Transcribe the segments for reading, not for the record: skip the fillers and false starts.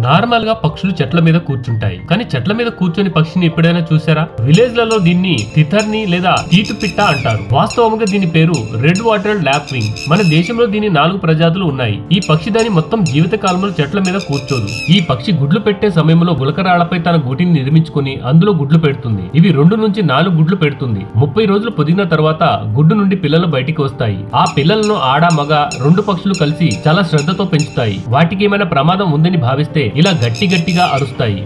Normal గా పక్షులు చెట్ల మీద కూర్చుంటాయి, కానీ చెట్ల మీద కూర్చొని పక్షిని ఎప్పుడైనా చూసారా? విలేజ్ లలో దీన్ని తితర్ని లేదా తీతు పిట్ట అంటారు. వాస్తవంగా దీని పేరు రెడ్ వాటర్ ల్యాప్వింగ్. మన దేశంలో దీని 4 ప్రజాతులు ఉన్నాయి. ఈ పక్షి దాని మొత్తం జీవిత కాలంలో చెట్ల మీద కూర్చోదు. ఈ పక్షి గుడ్లు పెట్టే సమయంలో గులకరాళ్లపై తన గూటిని నిర్మించుకుని అందులో గుడ్లు పెడుతుంది. ఇవి 2 నుంచి 4 గుడ్లు పెడుతుంది. 30 రోజులు పొదిగిన తర్వాత గుడ్డు నుండి పిల్లలు బయటికి వస్తాయి. ఆ పిల్లలను ఆడ మగ 2 పక్షులు కలిసి చాలా శ్రద్ధతో పెంచుతాయి. వాటికి ఏమైనా ప్రమాదం ఉందని భావిస్తే ఇలా గట్టిగా అరుస్తాయి.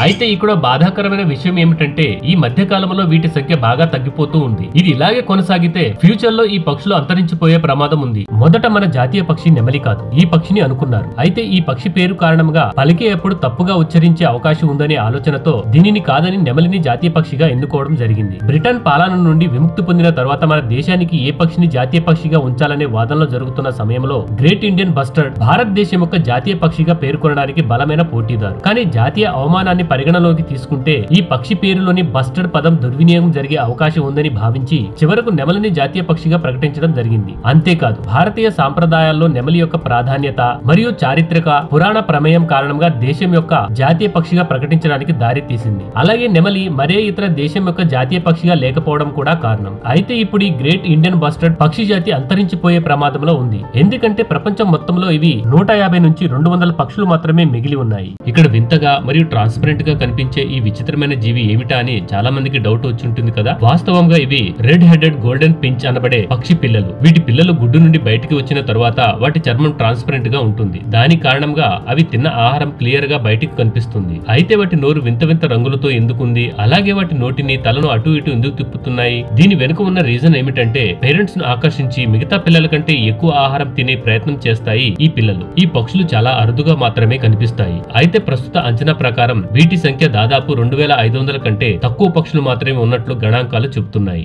అయితే ఇక్కడ బాధాకరమైన విషయం ఏమిటంటే ఈ మధ్య కాలంలో వీటి సంఖ్య బాగా తగ్గిపోతూ ఉంది. ఇది ఇలాగే కొనసాగితే ఫ్యూచర్ లో ఈ పక్షులు అంతరించిపోయే ప్రమాదం ఉంది. మొదట మన జాతీయ పక్షి నెమలి కాదు, ఈ పక్షిని అనుకున్నారు. అయితే ఈ పక్షి పేరు కారణంగా పలికేటప్పుడు తప్పుగా ఉచ్చరించే అవకాశం ఉందనే ఆలోచనతో దీనిని కాదని నెమలిని జాతీయ పక్షిగా ఎన్నుకోవడం జరిగింది. బ్రిటన్ పాలన నుండి విముక్తి పొందిన తర్వాత మన దేశానికి ఏ పక్షిని జాతీయ పక్షిగా ఉంచాలనే వాదనలో జరుగుతున్న సమయంలో గ్రేట్ ఇండియన్ బస్టర్డ్ భారతదేశం యొక్క జాతీయ పక్షిగా పేర్కొనడానికి బలమైన పోటీదారు. కానీ జాతీయ అవమానాన్ని పరిగణలోకి తీసుకుంటే ఈ పక్షి పేరులోని బస్టర్డ్ పదం దుర్వినియోగం జరిగే అవకాశం ఉందని భావించి చివరకు నెమలిని జాతీయ పక్షిగా ప్రకటించడం జరిగింది. అంతేకాదు భారతీయ సాంప్రదాయాల్లో నెమలి యొక్క ప్రాధాన్యత మరియు చారిత్రక పురాణ ప్రమేయం కారణంగా దేశం యొక్క జాతీయ పక్షిగా ప్రకటించడానికి దారి తీసింది. అలాగే నెమలి మరే ఇతర దేశం యొక్క జాతీయ పక్షిగా లేకపోవడం కూడా కారణం. అయితే ఇప్పుడు ఈ గ్రేట్ ఇండియన్ బస్టర్డ్ పక్షి జాతి అంతరించిపోయే ప్రమాదంలో ఉంది. ఎందుకంటే ప్రపంచం మొత్తంలో ఇవి 150 నుంచి 200 పక్షులు మాత్రమే మిగిలి ఉన్నాయి. ఇక్కడ వింతగా మరియు ట్రాన్స్పరెంట్ గా కనిపించే ఈ విచిత్రమైన జీవి ఏమిటా అని చాలా మందికి డౌట్ వచ్చి ఉంటుంది కదా. వాస్తవంగా ఇవి రెడ్ హెడెడ్ గోల్డెన్ పించ్ అనబడే పక్షి పిల్లలు. వీటి పిల్లలు గుడ్డు నుండి బయటికి వచ్చిన తర్వాత వాటి చర్మం ట్రాన్స్పరెంట్ గా ఉంటుంది. దాని కారణంగా అవి తిన్న ఆహారం క్లియర్ గా బయటికి కనిపిస్తుంది. అయితే వాటి నోరు వింత వింత రంగులతో ఎందుకుంది, అలాగే వాటి నోటిని తలను అటు ఇటు ఎందుకు తిప్పుతున్నాయి? దీని వెనుక ఉన్న రీజన్ ఏమిటంటే పేరెంట్స్ ను ఆకర్షించి మిగతా పిల్లల కంటే ఎక్కువ ఆహారం తినే ప్రయత్నం చేస్తాయి ఈ పిల్లలు. ఈ పక్షులు చాలా అరుదుగా మాత్రమే కనిపిస్తాయి. అయితే ప్రస్తుత అంచనా ప్రకారం వీటి సంఖ్య దాదాపు 2500 కంటే తక్కువ పక్షులు మాత్రమే ఉన్నట్లు గణాంకాలు చెబుతున్నాయి.